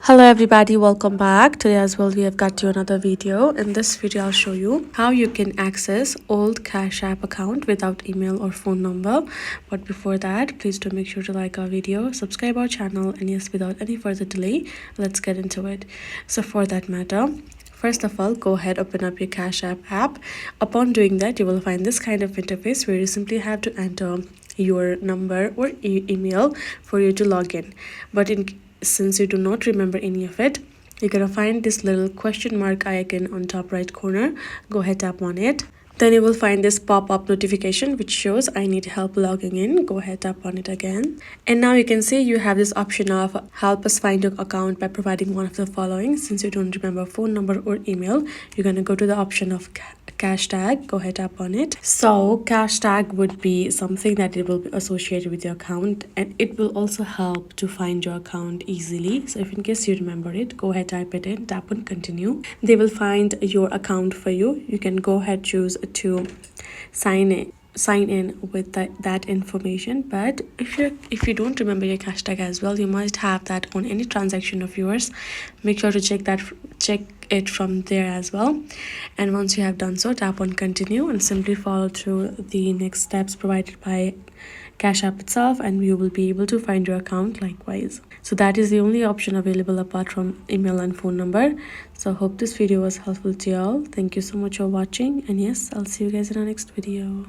Hello everybody, welcome back. Today as well we have got you another video. In this video I'll show you how you can access old Cash App account without email or phone number. But before that, please do make sure to like our video, subscribe our channel, and yes, without any further delay, let's get into it. So for that matter, first of all, go ahead, open up your Cash app. Upon doing that, you will find this kind of interface where you simply have to enter your number or email for you to log in. But since you do not remember any of it, you're gonna find this little question mark icon on top right corner. Go ahead, tap on it. Then you will find this pop-up notification which shows I need help logging in. Go ahead, tap on it again. And now you can see you have this option of help us find your account by providing one of the following. Since you don't remember phone number or email, you're going to go to the option of Cashtag. Go ahead, tap on it. So Cashtag would be something that it will be associated with your account, and it will also help to find your account easily. So if in case you remember it, go ahead, type it in, tap on continue. They will find your account for you. You can go ahead, choose to sign in with that information. But if you don't remember your Cashtag as well, you must have that on any transaction of yours. Make sure to check it from there as well. And once you have done so, tap on continue and simply follow through the next steps provided by Cash App itself, and you will be able to find your account likewise. So that is the only option available apart from email and phone number. So hope this video was helpful to you all. Thank you so much for watching, and yes, I'll see you guys in our next video.